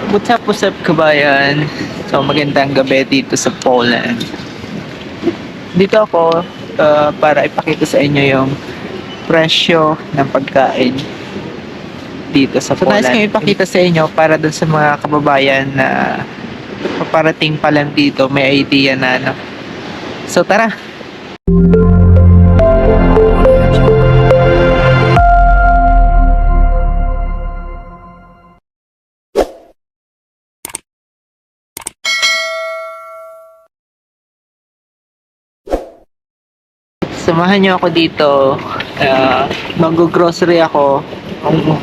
What's up kabayan? So magandang gabi dito sa Poland. Dito ako para ipakita sa inyo yung presyo ng pagkain dito sa Poland. So nais ko ipakita sa inyo para dun sa mga kababayan na paparating pa lang dito, may idea na ano. So tara! Samahan niyo ako dito. Mag-grocery ako. Ang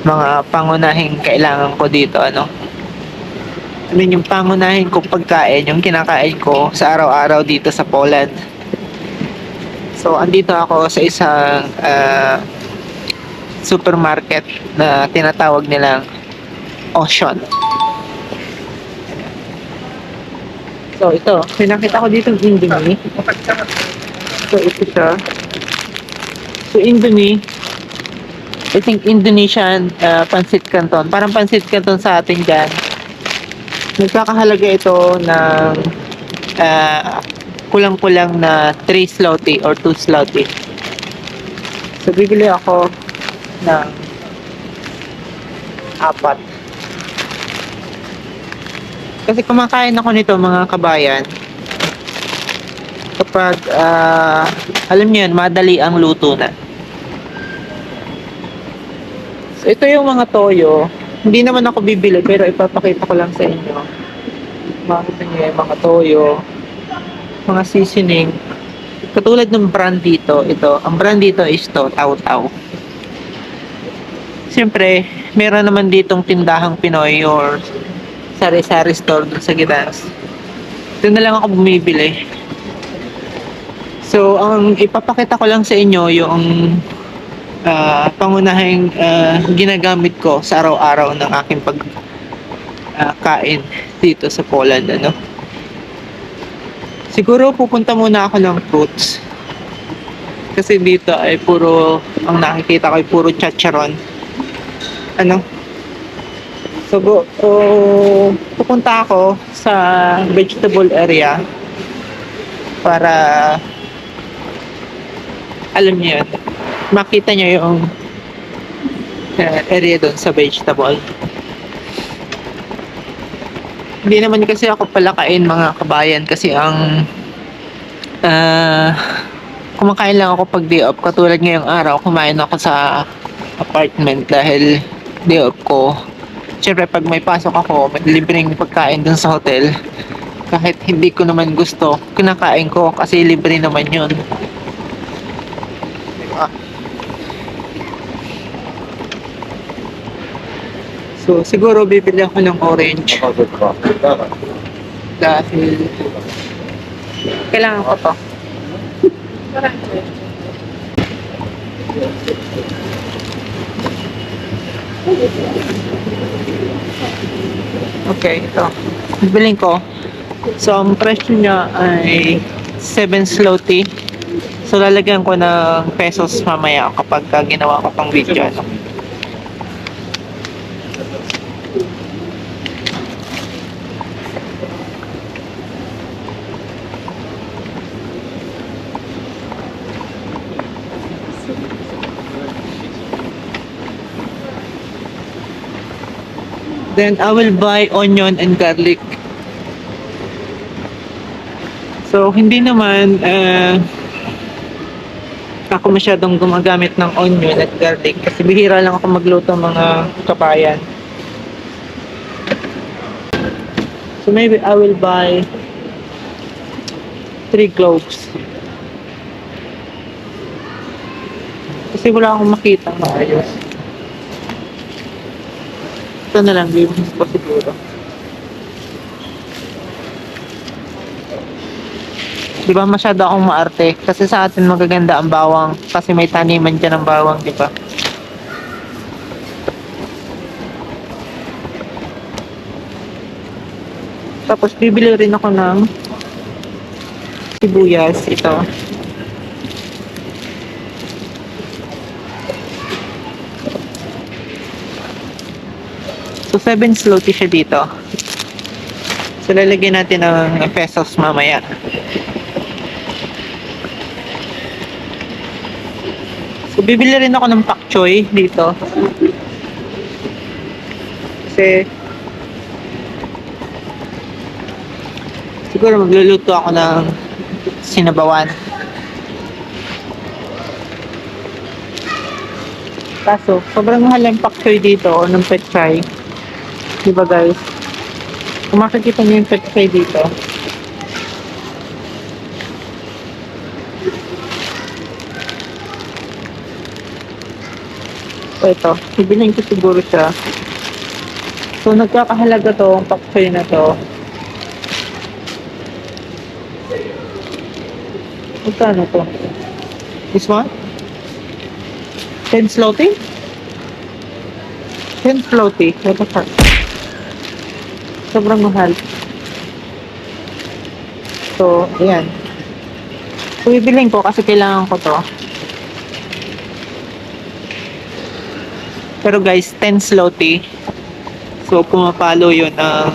mga pangunahing kailangan ko dito, ano. I mean, yung pangunahin kong pagkain, yung kinakain ko sa araw-araw dito sa Poland. So, andito ako sa isang supermarket na tinatawag nilang Ocean. So, ito. Pinakita ko dito ng Indomie. So, ito siya. So, Indomie, I think Indonesian pancit canton. Parang pancit canton sa atin dyan. Nagkakahalaga ito ng kulang-kulang na 3 zloty or 2 zloty. So, bibili ako ng 4. Kasi kumakain ako nito mga kabayan. Kapag alam niyo yun, madali ang luto na. So, ito yung mga toyo. Hindi naman ako bibili pero ipapakita ko lang sa inyo. Makita niyo yung mga toyo, mga seasoning. Katulad ng brand dito, ito. Ang brand dito is to, Tao Tao. Siyempre, meron naman ditong tindahang Pinoy or sari-sari store dun sa Gidas. Doon na lang ako bumibili. So, ang ipapakita ko lang sa inyo yung pangunahing ginagamit ko sa araw-araw ng aking pagkain dito sa Poland, ano. Siguro pupunta muna ako ng fruits. Kasi dito ay puro, ang nakikita ko ay puro chacharon. Ano? So, pupunta ako sa vegetable area para alam niyo yun, makita niyo yung area doon sa vegetable. Hindi naman kasi ako palakain mga kabayan kasi ang kumakain lang ako pag day off. Katulad ngayong araw, kumain ako sa apartment dahil day off ko. Siyempre pag may pasok ako, may libreng pagkain dun sa hotel. Kahit hindi ko naman gusto, kinakain ko kasi libre naman yun. So, siguro bibili ako ng orange. Dahil kailangan ko to. Okay, ito. Bibiling ko. So, ang presyo niya ay 7 zloty. So, lalagyan ko ng pesos mamaya kapag ginawa ko tong video. Ano? Then, I will buy onion and garlic. So, hindi naman ako masyadong gumagamit ng onion at garlic kasi bihira lang ako magluto mga kabayan. So, maybe I will buy 3 cloves. Kasi wala akong makita maayos. Ito na lang, bibigyan ko siguro. Di ba masyado akong maarte? Kasi sa atin magaganda ang bawang. Kasi may taniman dyan ng bawang, di ba? Tapos bibili rin ako ng sibuyas. Ito. So, 7 zloty siya dito. So, lalagyan natin ng pesos mamaya. So, bibili rin ako ng pak choy dito. Kasi, siguro magluluto ako ng sinabawan. Kaso, sobrang mahal yung pak choy dito o ng pet chai. Diba guys? Kung makikita niyo yung pet chai dito. So ito, bibilhin ko siguro siya. So nagkakahalaga to, ang pak choy na to. Magkano to? This one? 10 zloty? 10 zloty. Ito pa. Sobrang mahal. So, ayan. So, bibilhin ko kasi kailangan ko to. Pero guys, 10 zloty. So, pumapalo yun ng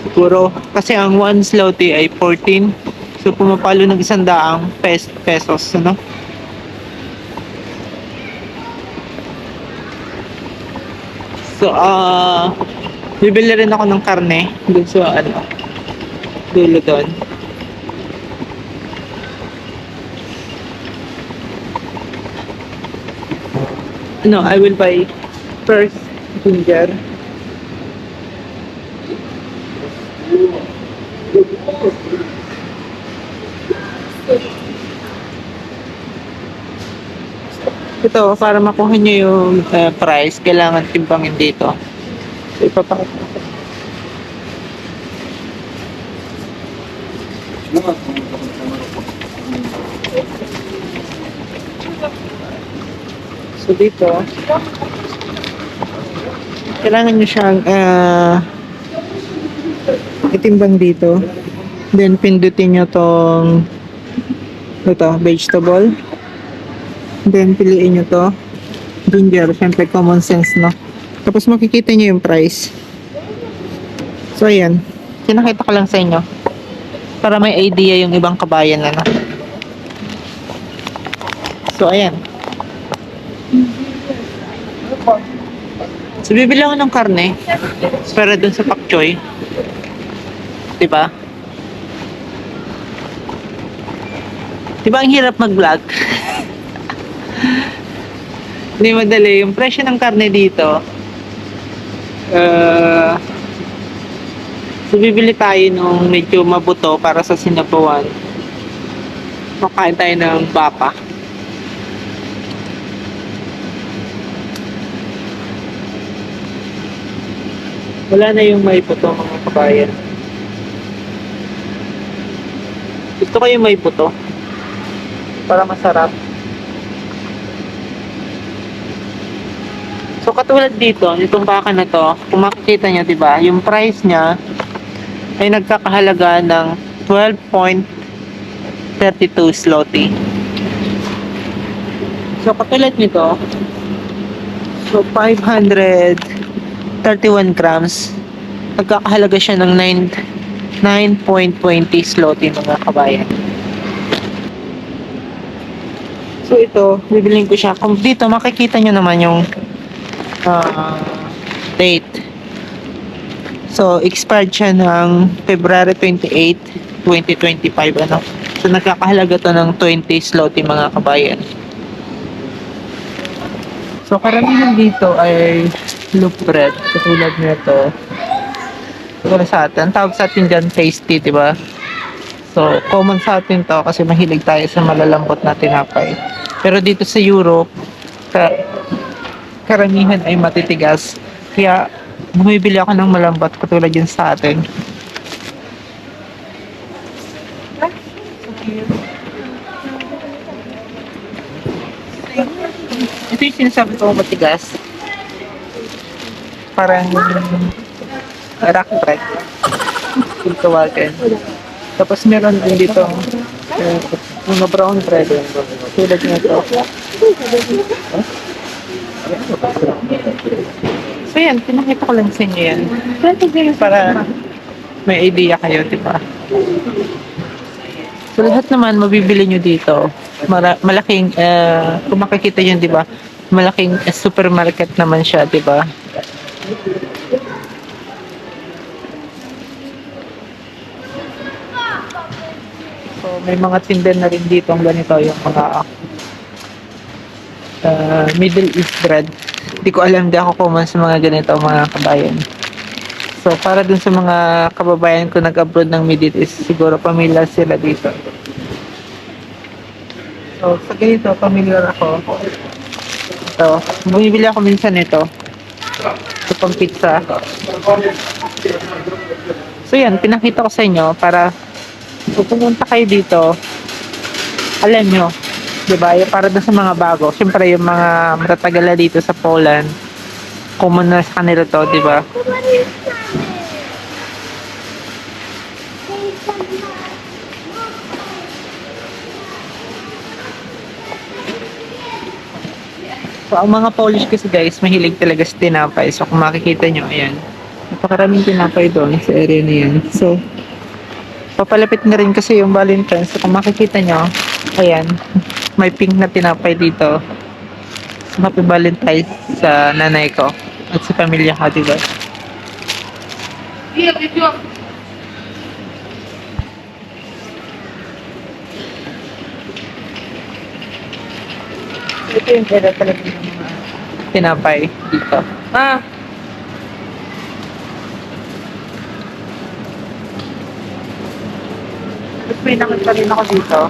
siguro, kasi ang 1 zloty ay 14. So, pumapalo ng 100 pesos, ano? So, bibili rin ako ng karne dun sa, dulo doon. No, I will buy first ginger. Ito, para makuha nyo yung price, kailangan timbangin dito. So, ipapakita ko. So, dito, kailangan nyo siyang itimbang dito. Then, pindutin nyo tong vegetable. Then, piliin nyo to. Ginger, syempre common sense, no? Tapos makikita nyo yung price. So, ayan. Sinakita ko lang sa inyo. Para may idea yung ibang kabayan, ano? So, ayan. So, bibili ako ng karne. Para dun sa pak choy. Diba? Diba ang hirap mag-vlog? Hindi madali. Yung presyo ng karne dito, so bibili tayo nung medyo mabuto para sa sinabawan. Makain tayo ng baka. Wala na yung may buto, mga kabayan. Gusto ko yung may buto para masarap. So katulad dito, itong baka na to, kung makikita nyo, diba, yung price niya ay nagkakahalaga ng 12.32 zloty. So katulad nito, so 531 grams, nagkakahalaga siya ng 9.20 zloty, mga kabayan. So ito, bibilin ko siya. Kung dito makikita nyo naman yung date. So, expired siya ng February 28, 2025, ano. So, nagkakahalaga to ng 20 zloty, mga kabayan. So, karamihan dito ay loaf bread. Katulad nito. Siguro sa atin. Tawag sa atin dyan tasty, diba? So, common sa atin to kasi mahilig tayo sa malalambot na tinapay. Pero dito sa Europe, karamihan ay matitigas. Kaya, bumibili ako ng malambat katulad yun sa atin. Ito yung sinasabi ko matigas. Parang rock bread. Kung tawagin. Tapos meron din dito mga brown bread. Tulad nito. So yan, pinakita ko lang sa inyo yan. Para may idea kayo, di ba? So lahat naman mabibili nyo dito. Malaking, kung makikita nyo, di ba? Malaking supermarket naman siya, di ba? So may mga tinda na rin dito ang ganito, yung mga Middle East bread. Hindi ko alam, di ako kuman sa mga ganito, mga kabayan. So, para dun sa mga kababayan ko nag-abroad ng Middle East, siguro familiar sila dito. So, sa ganito, familiar ako. So, bumibili ako minsan nito. Ito pang pizza. So, yan, pinakita ko sa inyo para kung pumunta kayo dito, alam nyo, diba? Yung para dun sa mga bago. Siyempre, yung mga matatagala dito sa Poland, common na sa kanila to, diba? So, ang mga Polish kasi guys, mahilig talaga sa tinapay. So, kung makikita nyo, ayan. Napakaraming tinapay doon sa area na yan. So, papalapit na rin kasi yung Valentine's. So, kung makikita nyo, ayan, may pink na tinapay dito. So, happy Valentine's sa nanay ko at sa pamilya ko, diba? Ito yung area talaga ng mga tinapay dito. Tapos may nakita rin ako dito.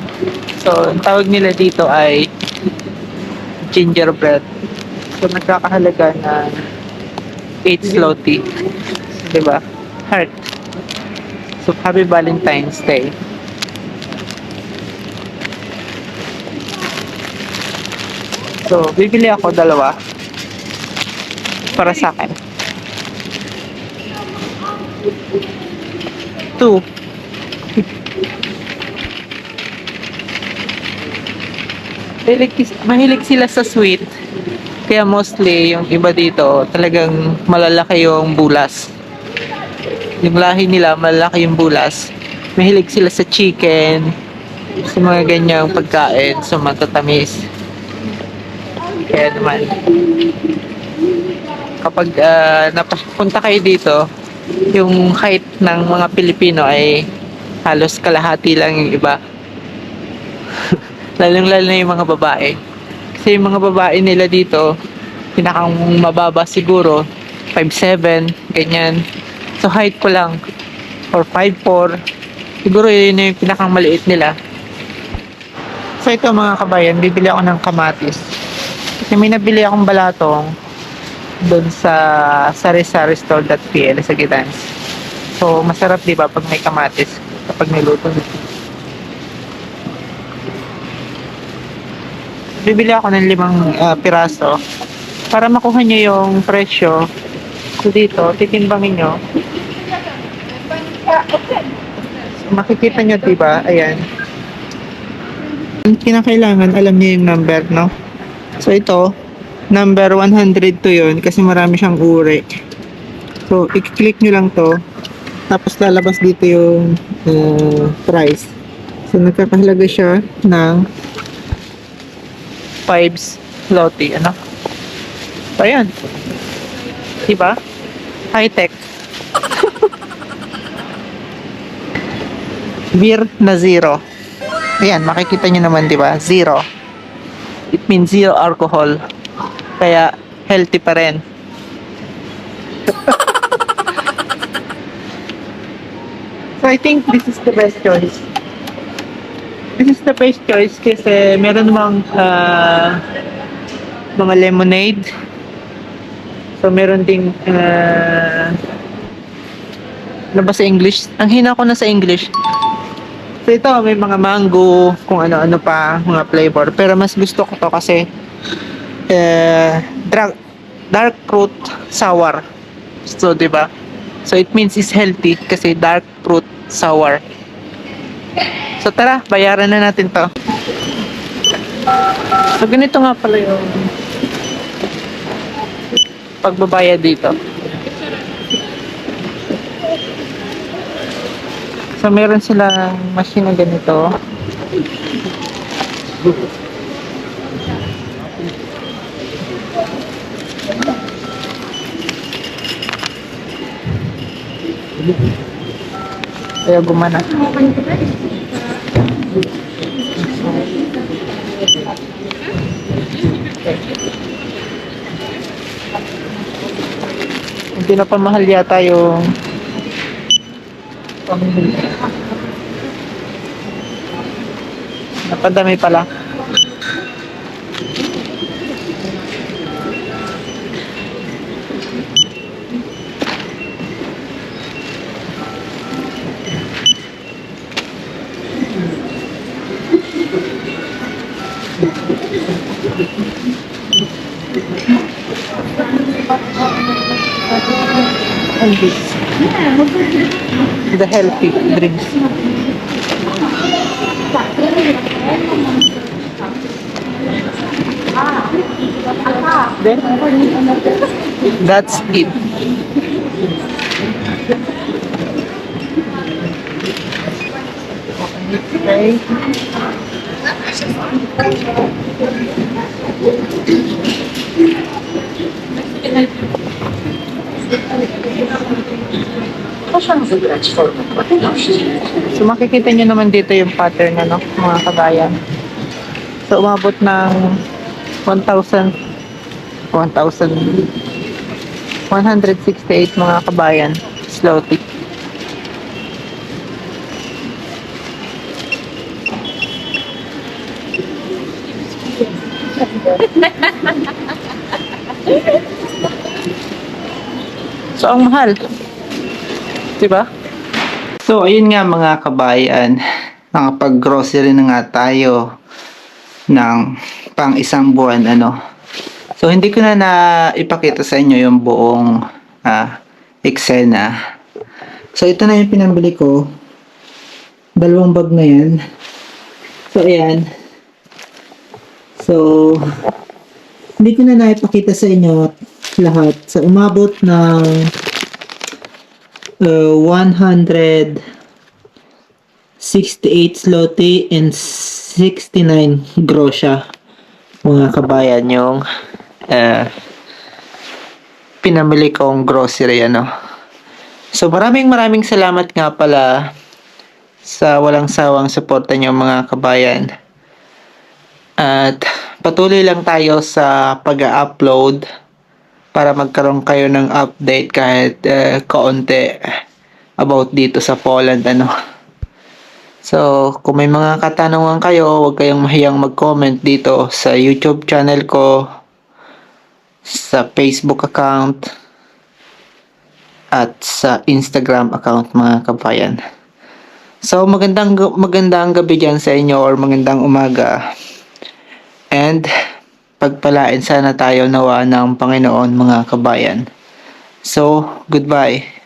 So, ang tawag nila dito ay gingerbread. So, nagkakahalaga na 8 zloty. Diba? Heart. So, happy Valentine's Day. So, bibili ako dalawa para sa akin. 2. Mahilig sila sa sweet. Kaya mostly, yung iba dito, talagang malalaki yung bulas. Yung lahi nila, malalaki yung bulas. Mahilig sila sa chicken, sa mga ganyang pagkain, sa matatamis. Kaya naman, kapag napapunta kayo dito, yung height ng mga Pilipino ay halos kalahati lang yung iba. Lalong-lalo na yung mga babae. Kasi yung mga babae nila dito, pinakang mababa siguro, 5'7", ganyan. So height ko lang, or 5'4", siguro yun yung pinakang maliit nila. So ito mga kabayan, bibili ako ng kamatis. Kasi may nabili akong balatong doon sa sari-sari-store.pl sa Gdansk. So masarap diba pag may kamatis, kapag niluto nito. Bibili ako ng 5 piraso para makuha nyo yung presyo. So dito, titimbangin nyo. So, makikita nyo diba, ayan. Ang kinakailangan, alam niyo yung number, no? So ito, number 102 yun kasi marami siyang uri. So, i-click nyo lang to. Tapos lalabas dito yung price. So, nagkakahalaga siya ng 5 zloty, ano? So, ayan. Diba? High-tech. Beer na 0. Ayan, makikita nyo naman, diba? 0. It means 0 alcohol. Kaya, healthy pa rin. So, I think this is the best choice. This is the best choice kasi meron namang mga lemonade. So, meron ding ano ba sa English? Ang hina ko na sa English. So, ito may mga mango, kung ano-ano pa, mga flavor. Pero mas gusto ko to kasi dark fruit sour. So, diba? So, it means it's healthy kasi dark fruit sour. So, tara, bayaran na natin to. So, ganito nga pala yung pagbabayad dito. So meron silang machine na ganito. Kaya gumana. Hindi na pa mahal yata yung pamili. Napadami pala. And this. The healthy drinks. Then, that's it. Okay. Proszę wybrać formę płatności. So makikita nyo naman dito yung pattern ano, mga kabayan. So umabot ng 1,168 mga kabayan slowly. So ang mahal. Diba? So, ayun nga mga kabayan, nakapag-grocery na nga tayo ng pang isang buwan, ano. So, hindi ko na ipakita sa inyo yung buong eksena. So, ito na yung pinambili ko. Dalawang bag na yan. So, ayan. So, hindi ko na naipakita sa inyo lahat. So, umabot ng 168 zloty and 69 grosya mga kabayan yung pinamili kong grocery ano. So maraming salamat nga pala sa walang sawang suporta niyo mga kabayan. At patuloy lang tayo sa pag-upload para magkaroon kayo ng update kahit kaunti about dito sa Poland ano. So, kung may mga katanungan kayo, huwag kayong mahiyang mag-comment dito sa YouTube channel ko, sa Facebook account, at sa Instagram account mga kabayan. So, magandang gabi dyan sa inyo or magandang umaga. And pagpalain sana tayo nawa ng Panginoon mga kabayan. So, goodbye.